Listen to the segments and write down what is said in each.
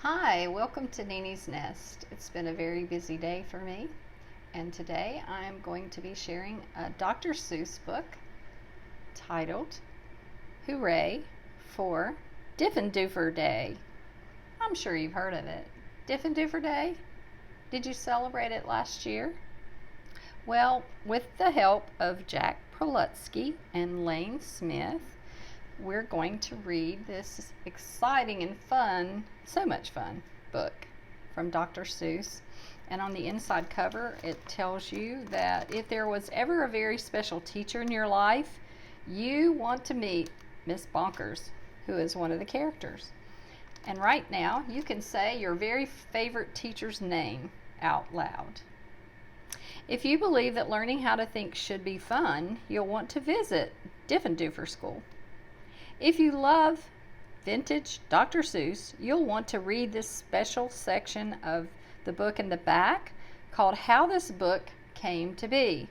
Hi, welcome to Nini's Nest. It's been a very busy day for me, and today I'm going to be sharing a Dr. Seuss book titled Hooray for Diffendoofer Day. I'm sure you've heard of it. Diffendoofer Day? Did you celebrate it last year? Well, with the help of Jack Prelutsky and Lane Smith, we're going to read this exciting and fun, so much fun, book from Dr. Seuss. And on the inside cover, it tells you that if there was ever a very special teacher in your life, you want to meet Miss Bonkers, who is one of the characters. And right now, you can say your very favorite teacher's name out loud. If you believe that learning how to think should be fun, you'll want to visit Diffendoofer School. If you love vintage Dr. Seuss, you'll want to read this special section of the book in the back called How This Book Came to Be.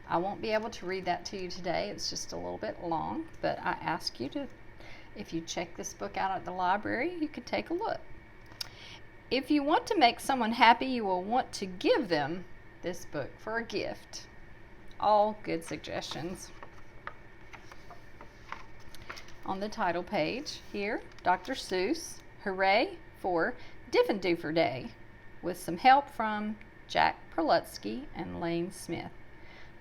I won't be able to read that to you today. It's just a little bit long, but I ask you to, if you check this book out at the library, you can take a look. If you want to make someone happy, you will want to give them this book for a gift. All good suggestions. On the title page here, Dr. Seuss, Hooray for Diffendoofer Day, with some help from Jack Prelutsky and Lane Smith.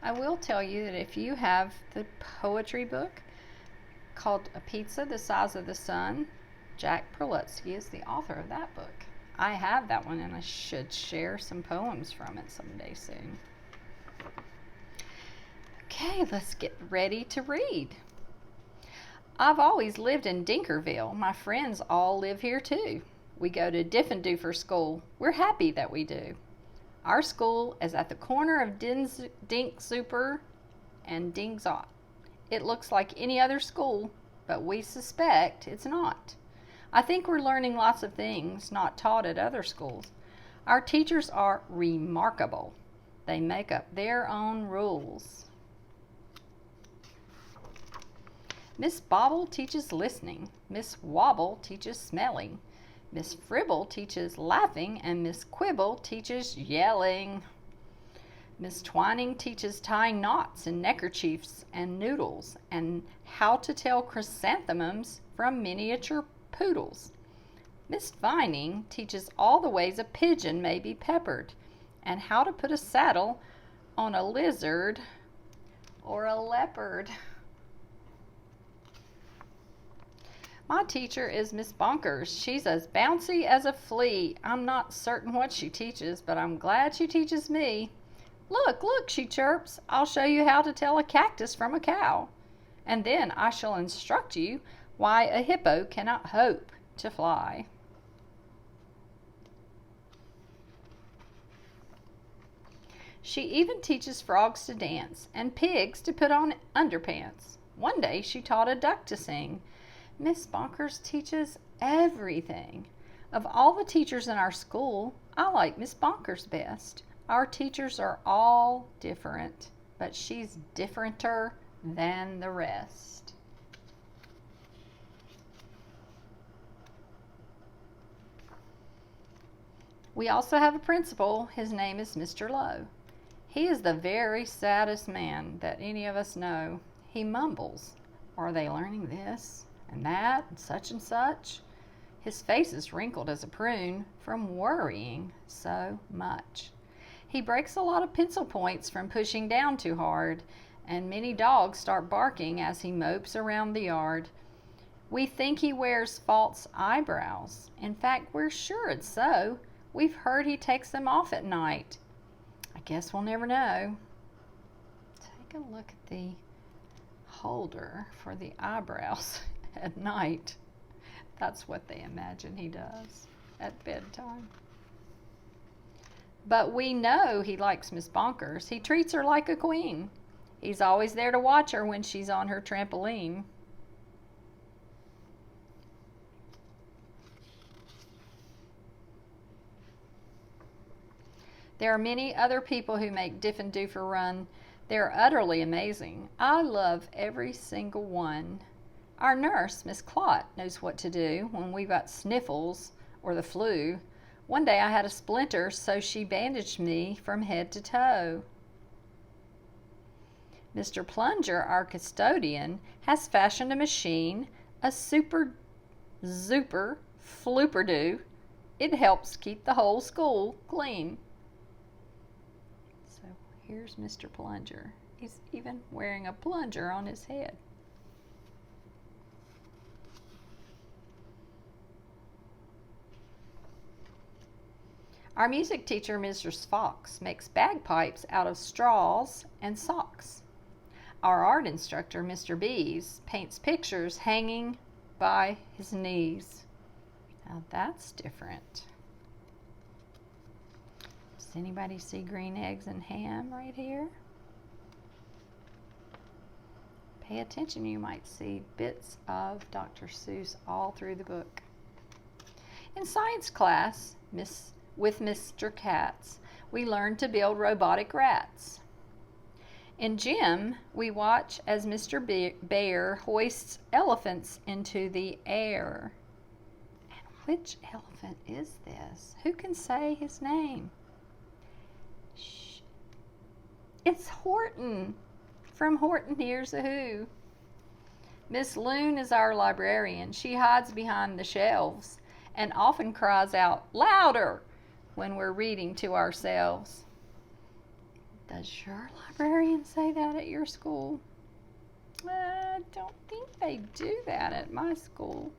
I will tell you that if you have the poetry book called A Pizza the Size of the Sun, Jack Prelutsky is the author of that book. I have that one, and I should share some poems from it someday soon. Okay, let's get ready to read. I've always lived in Dinkerville. My friends all live here too. We go to Diffendoofer School. We're happy that we do. Our school is at the corner of Dinkzuper and Dingzot. It looks like any other school, but we suspect it's not. I think we're learning lots of things not taught at other schools. Our teachers are remarkable. They make up their own rules. Miss Bobble teaches listening, Miss Wobble teaches smelling, Miss Fribble teaches laughing, and Miss Quibble teaches yelling. Miss Twining teaches tying knots and neckerchiefs and noodles, and how to tell chrysanthemums from miniature poodles. Miss Vining teaches all the ways a pigeon may be peppered, and how to put a saddle on a lizard or a leopard. My teacher is Miss Bonkers. She's as bouncy as a flea. I'm not certain what she teaches, but I'm glad she teaches me. Look, look, she chirps. I'll show you how to tell a cactus from a cow. And then I shall instruct you why a hippo cannot hope to fly. She even teaches frogs to dance and pigs to put on underpants. One day she taught a duck to sing. Miss Bonkers teaches everything. Of all the teachers in our school, I like Miss Bonkers best. Our teachers are all different, but she's differenter than the rest. We also have a principal. His name is Mr. Lowe. He is the very saddest man that any of us know. He mumbles. Are they learning this and that and such? His face is wrinkled as a prune from worrying so much. He breaks a lot of pencil points from pushing down too hard, and many dogs start barking as he mopes around the yard. We think he wears false eyebrows. In fact, we're sure it's so. We've heard he takes them off at night. I guess we'll never know. Take a look at the holder for the eyebrows at night. That's what they imagine he does at bedtime. But we know he likes Miss Bonkers. He treats her like a queen. He's always there to watch her when she's on her trampoline. There are many other people who make Diffendoofer run. They're utterly amazing. I love every single one. Our nurse, Miss Clot, knows what to do when we've got sniffles or the flu. One day I had a splinter, so she bandaged me from head to toe. Mr. Plunger, our custodian, has fashioned a machine, a super flooper-doo. It helps keep the whole school clean. So here's Mr. Plunger. He's even wearing a plunger on his head. Our music teacher, Mrs. Fox, makes bagpipes out of straws and socks. Our art instructor, Mr. Bees, paints pictures hanging by his knees. Now that's different. Does anybody see green eggs and ham right here? Pay attention, you might see bits of Dr. Seuss all through the book. In science class, with Mr. Katz, we learned to build robotic rats. In gym, we watch as Mr. Bear hoists elephants into the air. And which elephant is this? Who can say his name? Shh. It's Horton from Horton Hears a Who. Miss Loon is our librarian. She hides behind the shelves and often cries out, "Louder!" when we're reading to ourselves. Does your librarian say that at your school? I don't think they do that at my school.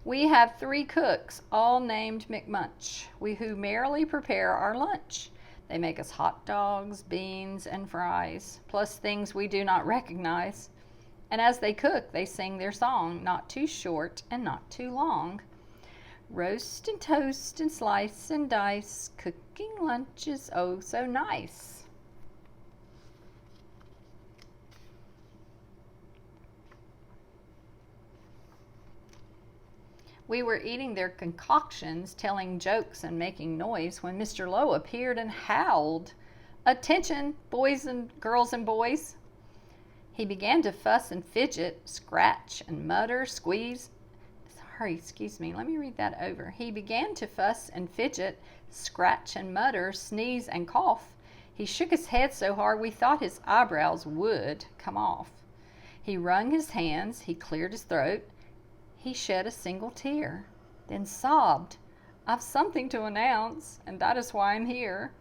We have 3 cooks, all named McMunch, who merrily prepare our lunch. They make us hot dogs, beans, and fries, plus things we do not recognize. And as they cook, they sing their song, not too short and not too long. Roast and toast and slice and dice, cooking lunch is oh so nice. We were eating their concoctions, telling jokes and making noise when Mr. Lowe appeared and howled, "Attention, boys and girls and boys." He began to fuss and fidget, scratch and mutter, squeeze. Excuse me, let me read that over. He began to fuss and fidget, scratch and mutter, sneeze and cough. He shook his head so hard we thought his eyebrows would come off. He wrung his hands, he cleared his throat, he shed a single tear, then sobbed, "I've something to announce, and that is why I'm here.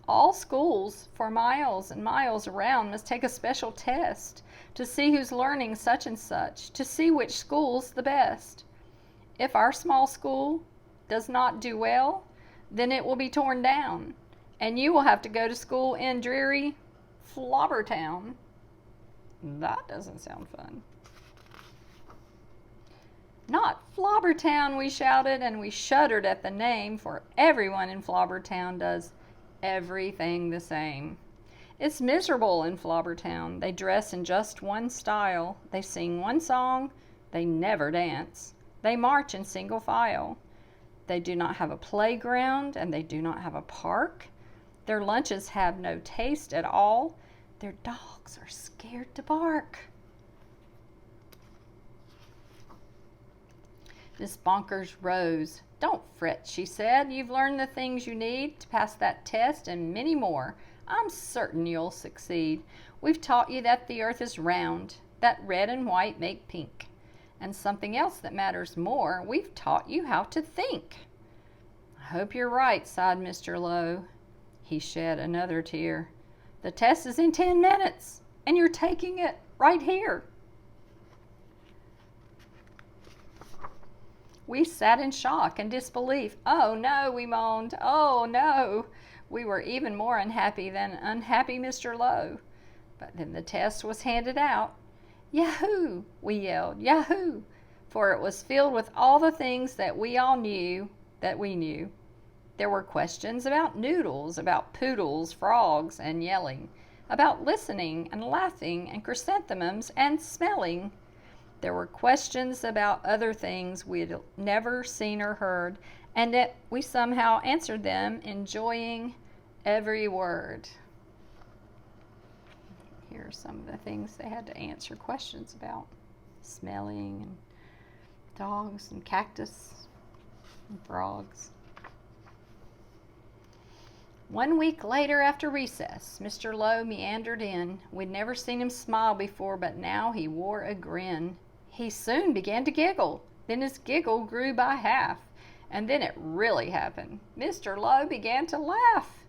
All schools for miles and miles around must take a special test to see who's learning such and such, to see which school's the best. If our small school does not do well, then it will be torn down, and you will have to go to school in dreary Flobbertown." That doesn't sound fun. "Not Flobbertown," we shouted, and we shuddered at the name, for everyone in Flobbertown does everything the same. It's miserable in Flobbertown. They dress in just one style. They sing one song. They never dance. They march in single file. They do not have a playground, and they do not have a park. Their lunches have no taste at all. Their dogs are scared to bark. Miss Bonkers rose. "Don't fret," she said. "You've learned the things you need to pass that test and many more. I'm certain you'll succeed. We've taught you that the earth is round, that red and white make pink. And something else that matters more, we've taught you how to think." "I hope you're right," sighed Mr. Lowe. He shed another tear. "The test is in 10 minutes, and you're taking it right here." We sat in shock and disbelief. "Oh no," we moaned. "Oh no." We were even more unhappy than unhappy Mr. Lowe. But then the test was handed out. "Yahoo!" we yelled. "Yahoo!" For it was filled with all the things that we all knew that we knew. There were questions about noodles, about poodles, frogs, and yelling, about listening and laughing and chrysanthemums and smelling. There were questions about other things we'd never seen or heard, and that we somehow answered them, enjoying every word. Here are some of the things they had to answer questions about. Smelling, and dogs, and cactus. Frogs. 1 week later after recess, Mr. Lowe meandered in. We'd never seen him smile before, but now he wore a grin. He soon began to giggle. Then his giggle grew by half. And then it really happened. Mr. Lowe began to laugh.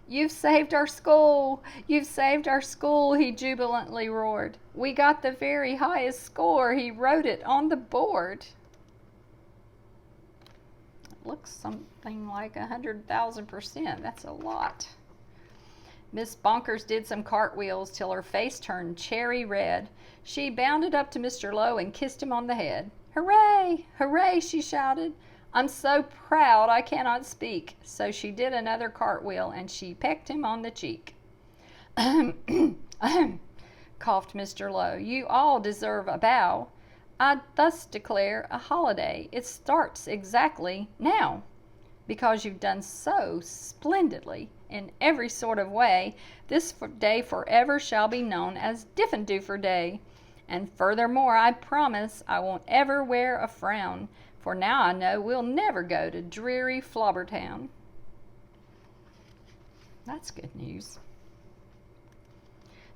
"You've saved our school! You've saved our school!" he jubilantly roared. "We got the very highest score. He wrote it on the board." It looks something like 100,000%. That's a lot. Miss Bonkers did some cartwheels till her face turned cherry red. She bounded up to Mr. Lowe and kissed him on the head. "Hooray! Hooray!" she shouted. "I'm so proud I cannot speak." So she did another cartwheel and she pecked him on the cheek. "Ahem, ahem," coughed Mr. Lowe. "You all deserve a bow. I thus declare a holiday. It starts exactly now. Because you've done so splendidly in every sort of way, this day forever shall be known as Diffendoofer Day. And furthermore, I promise I won't ever wear a frown, for now I know we'll never go to dreary Flobbertown." That's good news.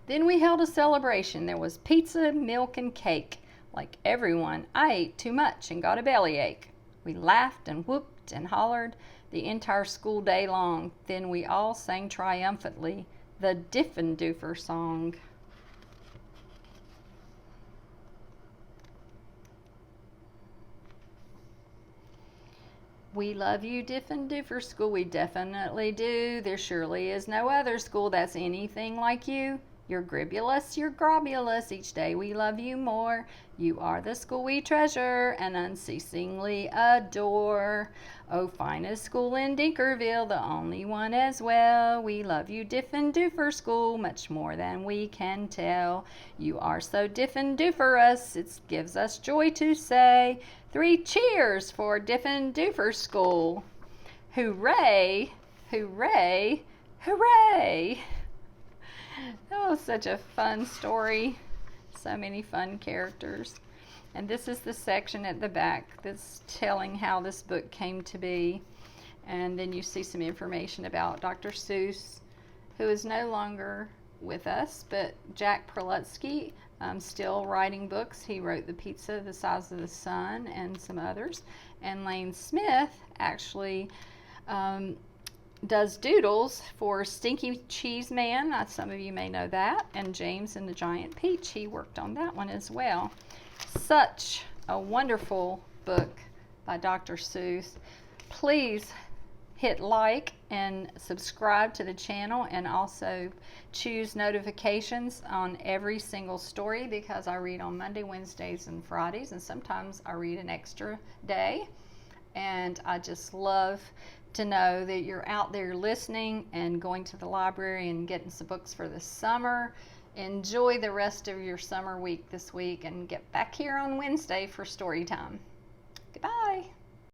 Then we held a celebration. There was pizza, milk, and cake. Like everyone, I ate too much and got a bellyache. We laughed and whooped and hollered the entire school day long. Then we all sang triumphantly the Diffendoofer song. "We love you, Diffendoofer School, we definitely do. There surely is no other school that's anything like you. You're gribulous, you're grobulous, each day we love you more. You are the school we treasure and unceasingly adore. Oh, finest school in Dinkerville, the only one as well. We love you, Diffendoofer School, much more than we can tell. You are so Diffendooferous, it gives us joy to say 3 cheers for Diffendoofer School. Hooray, hooray, hooray." Oh, such a fun story. So many fun characters. And this is the section at the back that's telling how this book came to be. And then you see some information about Dr. Seuss, who is no longer with us, but Jack Prelutsky, still writing books. He wrote The Pizza the Size of the Sun and some others. And Lane Smith actually does doodles for Stinky Cheese Man. Some of you may know that. And James and the Giant Peach, he worked on that one as well. Such a wonderful book by Dr. Seuss. Please hit like and subscribe to the channel, and also choose notifications on every single story, because I read on Monday, Wednesdays, and Fridays, and sometimes I read an extra day. And I just love to know that you're out there listening and going to the library and getting some books for the summer. Enjoy the rest of your summer week this week, and get back here on Wednesday for story time. Goodbye.